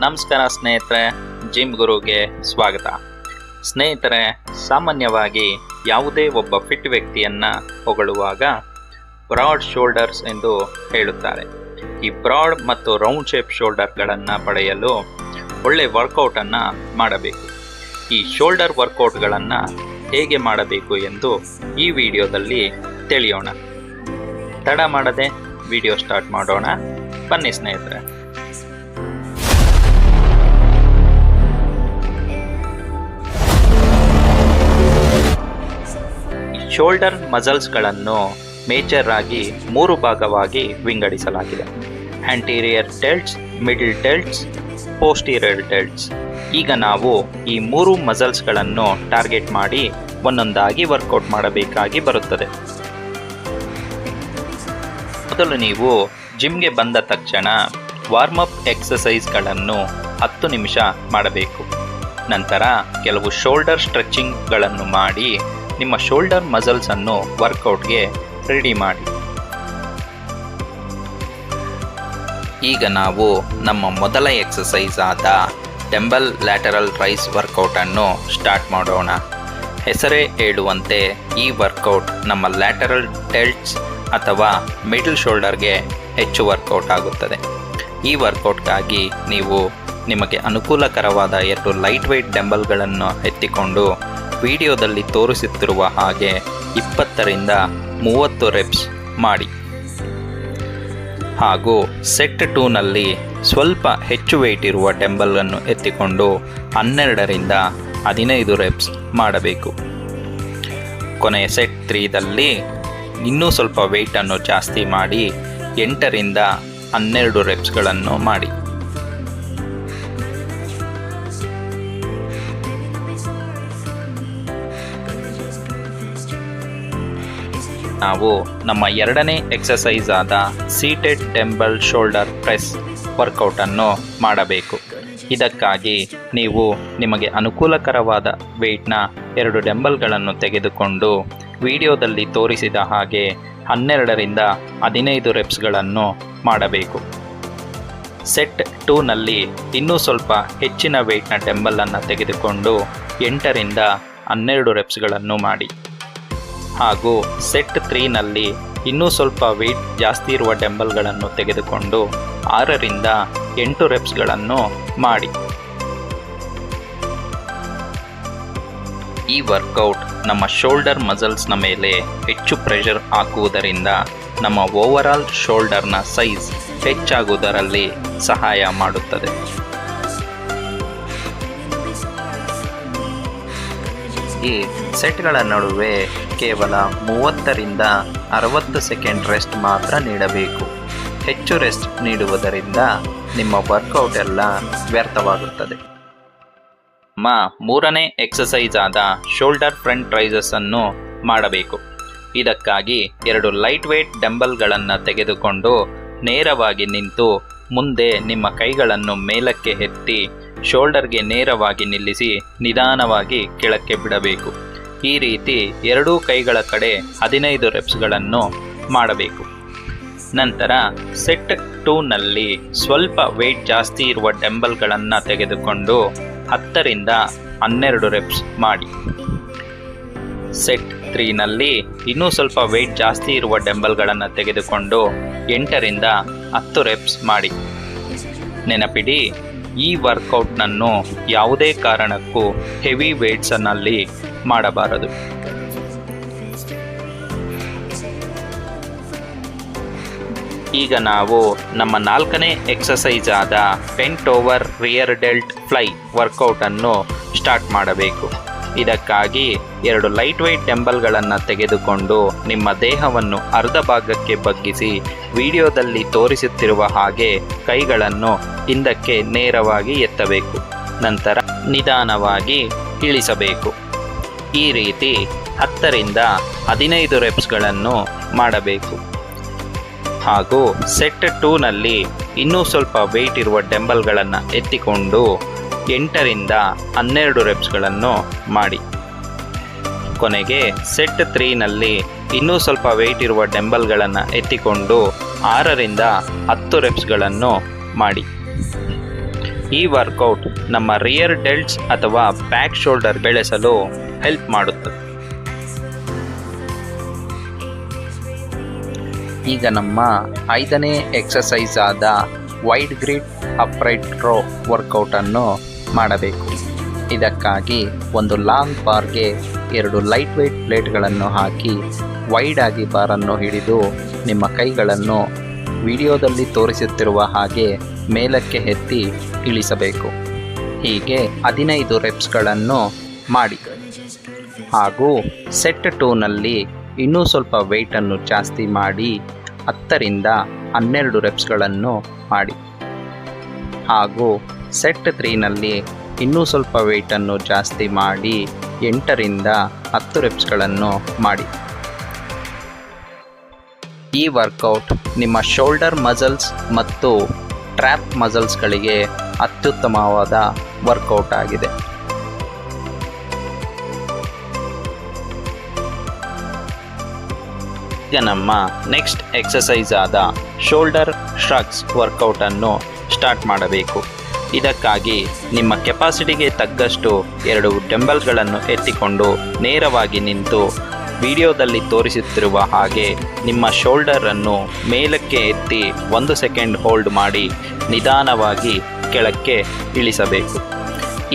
ನಮಸ್ಕಾರ ಸ್ನೇಹಿತರೆ, ಜಿಮ್ ಗುರುಗೆ ಸ್ವಾಗತ. ಸ್ನೇಹಿತರೆ, ಸಾಮಾನ್ಯವಾಗಿ ಯಾವುದೇ ಒಬ್ಬ ಫಿಟ್ ವ್ಯಕ್ತಿಯನ್ನು ಹೊಗಳುವಾಗ ಬ್ರಾಡ್ ಶೋಲ್ಡರ್ಸ್ ಎಂದು ಹೇಳುತ್ತಾರೆ. ಈ ಬ್ರಾಡ್ ಮತ್ತು ರೌಂಡ್ ಶೇಪ್ ಶೋಲ್ಡರ್ಗಳನ್ನು ಪಡೆಯಲು ಒಳ್ಳೆ ವರ್ಕೌಟನ್ನು ಮಾಡಬೇಕು. ಈ ಶೋಲ್ಡರ್ ವರ್ಕೌಟ್ಗಳನ್ನು ಹೇಗೆ ಮಾಡಬೇಕು ಎಂದು ಈ ವಿಡಿಯೋದಲ್ಲಿ ತಿಳಿಯೋಣ. ತಡ ಮಾಡದೆ ವಿಡಿಯೋ ಸ್ಟಾರ್ಟ್ ಮಾಡೋಣ. ಬನ್ನಿ ಸ್ನೇಹಿತರೆ. ಶೋಲ್ಡರ್ ಮಸಲ್ಸ್ಗಳನ್ನು ಮೇಜರ್ ಆಗಿ 3 ಭಾಗವಾಗಿ ವಿಂಗಡಿಸಲಾಗಿದೆ: ಆಂಟೀರಿಯರ್ ಡೆಲ್ಟ್ಸ್, ಮಿಡಲ್ ಡೆಲ್ಟ್ಸ್, ಪೋಸ್ಟೀರಿಯರ್ ಡೆಲ್ಟ್ಸ್. ಈಗ ನಾವು ಈ 3 ಮಸಲ್ಸ್ಗಳನ್ನು ಟಾರ್ಗೆಟ್ ಮಾಡಿ ಒಂದೊಂದಾಗಿ ವರ್ಕೌಟ್ ಮಾಡಬೇಕಾಗಿ ಬರುತ್ತದೆ. ಮೊದಲು ನೀವು ಜಿಮ್ಗೆ ಬಂದ ತಕ್ಷಣ ವಾರ್ಮಪ್ ಎಕ್ಸಸೈಸ್ಗಳನ್ನು 10 ನಿಮಿಷ ಮಾಡಬೇಕು. ನಂತರ ಕೆಲವು ಶೋಲ್ಡರ್ ಸ್ಟ್ರೆಚಿಂಗ್ಗಳನ್ನು ಮಾಡಿ ನಿಮ್ಮ ಶೋಲ್ಡರ್ ಮಸಲ್ಸನ್ನು ವರ್ಕೌಟ್ಗೆ ರೆಡಿ ಮಾಡಿ. ಈಗ ನಾವು ನಮ್ಮ ಮೊದಲ ಎಕ್ಸಸೈಸ್ ಆದ ಡಂಬಲ್ ಲ್ಯಾಟರಲ್ ರೈಸ್ ವರ್ಕೌಟನ್ನು ಸ್ಟಾರ್ಟ್ ಮಾಡೋಣ. ಹೆಸರೇ ಹೇಳುವಂತೆ ಈ ವರ್ಕೌಟ್ ನಮ್ಮ ಲ್ಯಾಟರಲ್ ಡೆಲ್ಟ್ಸ್ ಅಥವಾ ಮಿಡಲ್ ಶೋಲ್ಡರ್ಗೆ ಹೆಚ್ಚು ವರ್ಕೌಟ್ ಆಗುತ್ತದೆ. ಈ ವರ್ಕೌಟ್ಗಾಗಿ ನೀವು ನಿಮಗೆ ಅನುಕೂಲಕರವಾದ 2 ಲೈಟ್ ವೆಯ್ಟ್ ಡಂಬಲ್ಗಳನ್ನು ಎತ್ತಿಕೊಂಡು ವಿಡಿಯೋದಲ್ಲಿ ತೋರಿಸುತ್ತಿರುವ ಹಾಗೆ 20 ರಿಂದ 30 ರೆಪ್ಸ್ ಮಾಡಿ. ಹಾಗೂ ಸೆಟ್ 2ನಲ್ಲಿ ಸ್ವಲ್ಪ ಹೆಚ್ಚು ವೆಯ್ಟ್ ಇರುವ ಡಂಬಲನ್ನು ಎತ್ತಿಕೊಂಡು 12 ರಿಂದ 15 ರೆಪ್ಸ್ ಮಾಡಬೇಕು. ಕೊನೆಯ ಸೆಟ್ 3ದಲ್ಲಿ ಇನ್ನೂ ಸ್ವಲ್ಪ ವೆಯ್ಟನ್ನು ಜಾಸ್ತಿ ಮಾಡಿ 8 ರಿಂದ 12 ರೆಪ್ಸ್ಗಳನ್ನು ಮಾಡಿ. ನಾವು ನಮ್ಮ ಎರಡನೇ ಎಕ್ಸಸೈಸ್ ಆದ ಸೀಟೆಡ್ ಡಂಬಲ್ ಶೋಲ್ಡರ್ ಪ್ರೆಸ್ ವರ್ಕೌಟನ್ನು ಮಾಡಬೇಕು. ಇದಕ್ಕಾಗಿ ನೀವು ನಿಮಗೆ ಅನುಕೂಲಕರವಾದ ವೆಯ್ಟ್ನ 2 ಡಂಬಲ್ಗಳನ್ನು ತೆಗೆದುಕೊಂಡು ವಿಡಿಯೋದಲ್ಲಿ ತೋರಿಸಿದ ಹಾಗೆ 12 ರಿಂದ 15 ರೆಪ್ಸ್ಗಳನ್ನು ಮಾಡಬೇಕು. ಸೆಟ್ 2ನಲ್ಲಿ ಇನ್ನೂ ಸ್ವಲ್ಪ ಹೆಚ್ಚಿನ ವೆಯ್ಟ್ನ ಡಂಬಲನ್ನು ತೆಗೆದುಕೊಂಡು 8 ರಿಂದ 12 ರೆಪ್ಸ್ಗಳನ್ನು ಮಾಡಿ. ಹಾಗೂ ಸೆಟ್ 3ನಲ್ಲಿ ಇನ್ನೂ ಸ್ವಲ್ಪ ವೆಯ್ಟ್ ಜಾಸ್ತಿ ಇರುವ ಡಂಬಲ್ಗಳನ್ನು ತೆಗೆದುಕೊಂಡು 6 ರಿಂದ 8 ರೆಪ್ಸ್ಗಳನ್ನು ಮಾಡಿ. ಈ ವರ್ಕೌಟ್ ನಮ್ಮ ಶೋಲ್ಡರ್ ಮಸಲ್ಸ್ನ ಮೇಲೆ ಹೆಚ್ಚು ಪ್ರೆಷರ್ ಹಾಕುವುದರಿಂದ ನಮ್ಮ ಓವರಾಲ್ ಶೋಲ್ಡರ್ನ ಸೈಜ್ ಹೆಚ್ಚಾಗುವುದರಲ್ಲಿ ಸಹಾಯ ಮಾಡುತ್ತದೆ. ಈ ಸೆಟ್ಗಳ ನಡುವೆ ಕೇವಲ 30 ರಿಂದ 60 ಸೆಕೆಂಡ್ ರೆಸ್ಟ್ ಮಾತ್ರ ನೀಡಬೇಕು. ಹೆಚ್ಚು ರೆಸ್ಟ್ ನೀಡುವುದರಿಂದ ನಿಮ್ಮ ವರ್ಕೌಟ್ ಎಲ್ಲ ವ್ಯರ್ಥವಾಗುತ್ತದೆ. ನಮ್ಮ 3ನೇ ಎಕ್ಸಸೈಸ್ ಆದ ಶೋಲ್ಡರ್ ಫ್ರಂಟ್ ರೈಸಸ್ ಅನ್ನು ಮಾಡಬೇಕು. ಇದಕ್ಕಾಗಿ 2 ಲೈಟ್ ವೇಟ್ ಡಂಬಲ್ಗಳನ್ನು ತೆಗೆದುಕೊಂಡು ನೇರವಾಗಿ ನಿಂತು ಮುಂದೆ ನಿಮ್ಮ ಕೈಗಳನ್ನು ಮೇಲಕ್ಕೆ ಎತ್ತಿ ಶೋಲ್ಡರ್ಗೆ ನೇರವಾಗಿ ನಿಲ್ಲಿಸಿ ನಿಧಾನವಾಗಿ ಕೆಳಕ್ಕೆ ಬಿಡಬೇಕು. ಈ ರೀತಿ 2 ಕೈಗಳ ಕಡೆ 15 ರೆಪ್ಸ್ಗಳನ್ನು ಮಾಡಬೇಕು. ನಂತರ ಸೆಟ್ 2ನಲ್ಲಿ ಸ್ವಲ್ಪ ವೆಯ್ಟ್ ಜಾಸ್ತಿ ಇರುವ ಡಂಬಲ್ಗಳನ್ನು ತೆಗೆದುಕೊಂಡು 10 ರಿಂದ 12 ರೆಪ್ಸ್ ಮಾಡಿ. ಸೆಟ್ 3ನಲ್ಲಿ ಇನ್ನೂ ಸ್ವಲ್ಪ ವೆಯ್ಟ್ ಜಾಸ್ತಿ ಇರುವ ಡಂಬಲ್ಗಳನ್ನು ತೆಗೆದುಕೊಂಡು 8 ರಿಂದ 10 ರೆಪ್ಸ್ ಮಾಡಿ. ನೆನಪಿಡಿ, ಈ ವರ್ಕೌಟ್ನನ್ನು ಯಾವುದೇ ಕಾರಣಕ್ಕೂ ಹೆವಿ ವೇಟ್ಸ್ನಲ್ಲಿ ಮಾಡಬಾರದು. ಈಗ ನಾವು ನಮ್ಮ 4ನೇ ಎಕ್ಸಸೈಸ್ ಆದ bent over rear delt fly ವರ್ಕೌಟನ್ನು ಸ್ಟಾರ್ಟ್ ಮಾಡಬೇಕು. ಇದಕ್ಕಾಗಿ 2 ಲೈಟ್ ವೆಯ್ಟ್ ಡಂಬಲ್ಗಳನ್ನು ತೆಗೆದುಕೊಂಡು ನಿಮ್ಮ ದೇಹವನ್ನು ಅರ್ಧ ಭಾಗಕ್ಕೆ ಬಗ್ಗಿಸಿ ವಿಡಿಯೋದಲ್ಲಿ ತೋರಿಸುತ್ತಿರುವ ಹಾಗೆ ಕೈಗಳನ್ನು ಹಿಂದಕ್ಕೆ ನೇರವಾಗಿ ಎತ್ತಬೇಕು. ನಂತರ ನಿಧಾನವಾಗಿ ಇಳಿಸಬೇಕು. ಈ ರೀತಿ 10 ರಿಂದ 15 ರೆಪ್ಸ್ಗಳನ್ನು ಮಾಡಬೇಕು. ಹಾಗೂ ಸೆಟ್ 2ನಲ್ಲಿ ಇನ್ನೂ ಸ್ವಲ್ಪ ವೆಯ್ಟ್ ಇರುವ ಡಂಬಲ್ಗಳನ್ನು ಎತ್ತಿಕೊಂಡು 8 ರಿಂದ 12 ರೆಪ್ಸ್ಗಳನ್ನು ಮಾಡಿ. ಕೊನೆಗೆ ಸೆಟ್ 3ನಲ್ಲಿ ಇನ್ನೂ ಸ್ವಲ್ಪ ವೆಯ್ಟ್ ಇರುವ ಡಂಬಲ್ಗಳನ್ನು ಎತ್ತಿಕೊಂಡು 6 ರಿಂದ 10 ರೆಪ್ಸ್ಗಳನ್ನು ಮಾಡಿ. ಈ ವರ್ಕೌಟ್ ನಮ್ಮ ರಿಯರ್ ಡೆಲ್ಟ್ಸ್ ಅಥವಾ ಬ್ಯಾಕ್ ಶೋಲ್ಡರ್ ಬೆಳೆಸಲು ಹೆಲ್ಪ್ ಮಾಡುತ್ತದೆ. ಈಗ ನಮ್ಮ 5ನೇ ಎಕ್ಸಸೈಸ್ ಆದ ವೈಡ್ ಗ್ರಿಡ್ ಅಪ್ರೈಟ್ ರೋ ವರ್ಕೌಟನ್ನು ಮಾಡಬೇಕು. ಇದಕ್ಕಾಗಿ ಒಂದು ಲಾಂಗ್ ಬಾರ್ಗೆ 2 ಲೈಟ್ ವೆಯ್ಟ್ ಪ್ಲೇಟ್ಗಳನ್ನು ಹಾಕಿ ವೈಡ್ ಆಗಿ ಬಾರನ್ನು ಹಿಡಿದು ನಿಮ್ಮ ಕೈಗಳನ್ನು ವಿಡಿಯೋದಲ್ಲಿ ತೋರಿಸುತ್ತಿರುವ ಹಾಗೆ ಮೇಲಕ್ಕೆ ಎತ್ತಿ ಇಳಿಸಬೇಕು. ಹೀಗೆ 15 ರೆಪ್ಸ್ಗಳನ್ನು ಮಾಡಿ. ಹಾಗೂ ಸೆಟ್ 2ನಲ್ಲಿ ಇನ್ನೂ ಸ್ವಲ್ಪ ವೆಯ್ಟನ್ನು ಜಾಸ್ತಿ ಮಾಡಿ 10ರಿಂದ 12 ರೆಪ್ಸ್ಗಳನ್ನು ಮಾಡಿ. ಹಾಗೂ ಸೆಟ್ 3ನಲ್ಲಿ ಇನ್ನೂ ಸ್ವಲ್ಪ ವೆಯ್ಟನ್ನು ಜಾಸ್ತಿ ಮಾಡಿ 8ರಿಂದ 10 ರೆಪ್ಸ್ಗಳನ್ನು ಮಾಡಿ. ಈ ವರ್ಕೌಟ್ ನಿಮ್ಮ ಶೋಲ್ಡರ್ ಮಸಲ್ಸ್ ಮತ್ತು ಟ್ರ್ಯಾಪ್ ಮಸಲ್ಸ್ಗಳಿಗೆ ಅತ್ಯುತ್ತಮವಾದ ವರ್ಕೌಟ್ ಆಗಿದೆ. ಈಗ ನಮ್ಮ ನೆಕ್ಸ್ಟ್ ಎಕ್ಸಸೈಸ್ ಆದ ಶೋಲ್ಡರ್ ಶ್ರಗ್ಸ್ ವರ್ಕೌಟನ್ನು ಸ್ಟಾರ್ಟ್ ಮಾಡಬೇಕು. ಇದಕ್ಕಾಗಿ ನಿಮ್ಮ ಕೆಪಾಸಿಟಿಗೆ ತಗ್ಗಷ್ಟು 2 ಡಂಬಲ್ಗಳನ್ನು ಎತ್ತಿಕೊಂಡು ನೇರವಾಗಿ ನಿಂತು ವಿಡಿಯೋದಲ್ಲಿ ತೋರಿಸುತ್ತಿರುವ ಹಾಗೆ ನಿಮ್ಮ ಶೋಲ್ಡರನ್ನು ಮೇಲಕ್ಕೆ ಎತ್ತಿ 1 ಸೆಕೆಂಡ್ ಹೋಲ್ಡ್ ಮಾಡಿ ನಿಧಾನವಾಗಿ ಕೆಳಕ್ಕೆ ಇಳಿಸಬೇಕು.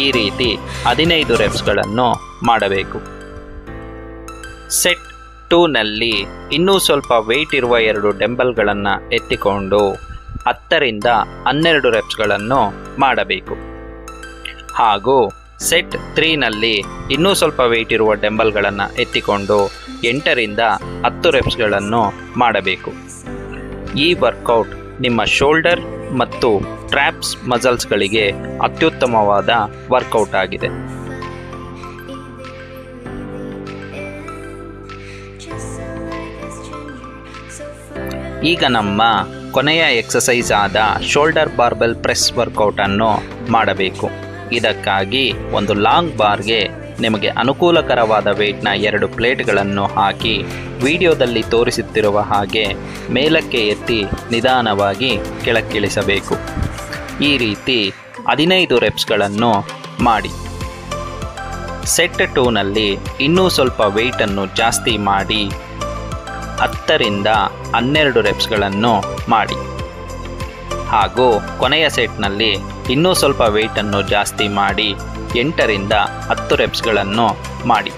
ಈ ರೀತಿ 15 ರೆಪ್ಸ್ಗಳನ್ನು ಮಾಡಬೇಕು. ಸೆಟ್ 2ನಲ್ಲಿ ಇನ್ನೂ ಸ್ವಲ್ಪ ವೆಯ್ಟ್ ಇರುವ 2 ಡಂಬಲ್ಗಳನ್ನು ಎತ್ತಿಕೊಂಡು 10ರಿಂದ 12 ರೆಪ್ಸ್ಗಳನ್ನು ಮಾಡಬೇಕು. ಹಾಗೂ ಸೆಟ್ 3ನಲ್ಲಿ ಇನ್ನೂ ಸ್ವಲ್ಪ ವೆಯ್ಟ್ ಇರುವ ಡಂಬಲ್ಗಳನ್ನು ಎತ್ತಿಕೊಂಡು 8ರಿಂದ 10 ರೆಪ್ಸ್ಗಳನ್ನು ಮಾಡಬೇಕು. ಈ ವರ್ಕೌಟ್ ನಿಮ್ಮ ಶೋಲ್ಡರ್ ಮತ್ತು ಟ್ರ್ಯಾಪ್ಸ್ ಮಸಲ್ಸ್ಗಳಿಗೆ ಅತ್ಯುತ್ತಮವಾದ ವರ್ಕೌಟ್ ಆಗಿದೆ. ಈಗ ನಮ್ಮ ಕೊನೆಯ ಎಕ್ಸಸೈಸ್ ಆದ ಶೋಲ್ಡರ್ ಬಾರ್ಬೆಲ್ ಪ್ರೆಸ್ ವರ್ಕೌಟನ್ನು ಮಾಡಬೇಕು. ಇದಕ್ಕಾಗಿ ಒಂದು ಲಾಂಗ್ ಬಾರ್ಗೆ ನಿಮಗೆ ಅನುಕೂಲಕರವಾದ ವೆಯ್ಟ್ನ 2 ಪ್ಲೇಟ್ಗಳನ್ನು ಹಾಕಿ ವಿಡಿಯೋದಲ್ಲಿ ತೋರಿಸುತ್ತಿರುವ ಹಾಗೆ ಮೇಲಕ್ಕೆ ಎತ್ತಿ ನಿಧಾನವಾಗಿ ಕೆಳಕ್ಕಿಳಿಸಬೇಕು. ಈ ರೀತಿ 15 ರೆಪ್ಸ್ಗಳನ್ನು ಮಾಡಿ. ಸೆಟ್ 2ನಲ್ಲಿ ಇನ್ನೂ ಸ್ವಲ್ಪ ವೆಯ್ಟನ್ನು ಜಾಸ್ತಿ ಮಾಡಿ 10ರಿಂದ 12 ರೆಪ್ಸ್ಗಳನ್ನು ಮಾಡಿ. ಹಾಗೂ ಕೊನೆಯ ಸೆಟ್ನಲ್ಲಿ ಇನ್ನೂ ಸ್ವಲ್ಪ ವೆಯ್ಟನ್ನು ಜಾಸ್ತಿ ಮಾಡಿ 8ರಿಂದ 10 ರೆಪ್ಸ್ಗಳನ್ನು ಮಾಡಿ.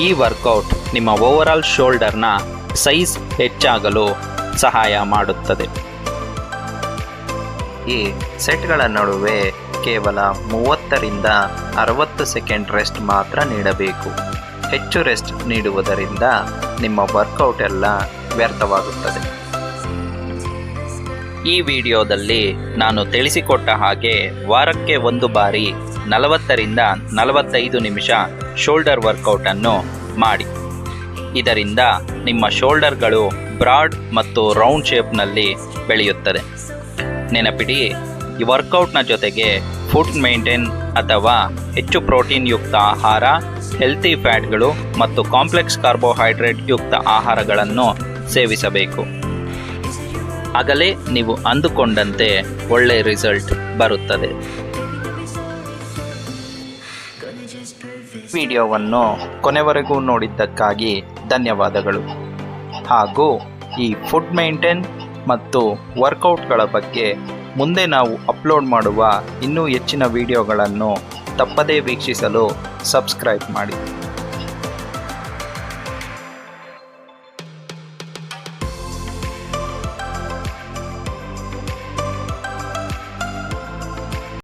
ಈ ವರ್ಕೌಟ್ ನಿಮ್ಮ ಓವರಾಲ್ ಶೋಲ್ಡರ್ನ ಸೈಜ್ ಹೆಚ್ಚಾಗಲು ಸಹಾಯ ಮಾಡುತ್ತದೆ. ಈ ಸೆಟ್ಗಳ ನಡುವೆ ಕೇವಲ 30ರಿಂದ 60 ಸೆಕೆಂಡ್ ರೆಸ್ಟ್ ಮಾತ್ರ ನೀಡಬೇಕು. ಹೆಚ್ಚು ರೆಸ್ಟ್ ನೀಡುವುದರಿಂದ ನಿಮ್ಮ ವರ್ಕೌಟ್ ಎಲ್ಲ ವ್ಯರ್ಥವಾಗುತ್ತದೆ. ಈ ವಿಡಿಯೋದಲ್ಲಿ ನಾನು ತಿಳಿಸಿಕೊಟ್ಟ ಹಾಗೆ ವಾರಕ್ಕೆ 1 ಬಾರಿ 40ರಿಂದ 45 ನಿಮಿಷ ಶೋಲ್ಡರ್ ವರ್ಕೌಟನ್ನು ಮಾಡಿ. ಇದರಿಂದ ನಿಮ್ಮ ಶೋಲ್ಡರ್ಗಳು ಬ್ರಾಡ್ ಮತ್ತು ರೌಂಡ್ ಶೇಪ್ನಲ್ಲಿ ಬೆಳೆಯುತ್ತದೆ. ನೆನಪಿಡಿ, ಈ ವರ್ಕೌಟ್ನ ಜೊತೆಗೆ ಫುಡ್ ಮೇಂಟೈನ್ ಅಥವಾ ಹೆಚ್ಚು ಪ್ರೋಟೀನ್ ಯುಕ್ತ ಆಹಾರ, ಹೆಲ್ತಿ ಫ್ಯಾಟ್ಗಳು ಮತ್ತು ಕಾಂಪ್ಲೆಕ್ಸ್ ಕಾರ್ಬೋಹೈಡ್ರೇಟ್ ಯುಕ್ತ ಆಹಾರಗಳನ್ನು ಸೇವಿಸಬೇಕು. ಆಗಲೇ ನೀವು ಅಂದುಕೊಂಡಂತೆ ಒಳ್ಳೆಯ ರಿಸಲ್ಟ್ ಬರುತ್ತದೆ. ವಿಡಿಯೋವನ್ನು ಕೊನೆವರೆಗೂ ನೋಡಿದ್ದಕ್ಕಾಗಿ ಧನ್ಯವಾದಗಳು. ಹಾಗೂ ಈ ಫುಡ್ ಮೇಂಟೈನ್ ಮತ್ತು ವರ್ಕೌಟ್ಗಳ ಬಗ್ಗೆ ಮುಂದೆ ನಾವು ಅಪ್ಲೋಡ್ ಮಾಡುವ ಇನ್ನೂ ಹೆಚ್ಚಿನ ವಿಡಿಯೋಗಳನ್ನು ತಪ್ಪದೇ ವೀಕ್ಷಿಸಲು ಸಬ್ಸ್ಕ್ರೈಬ್ ಮಾಡಿ.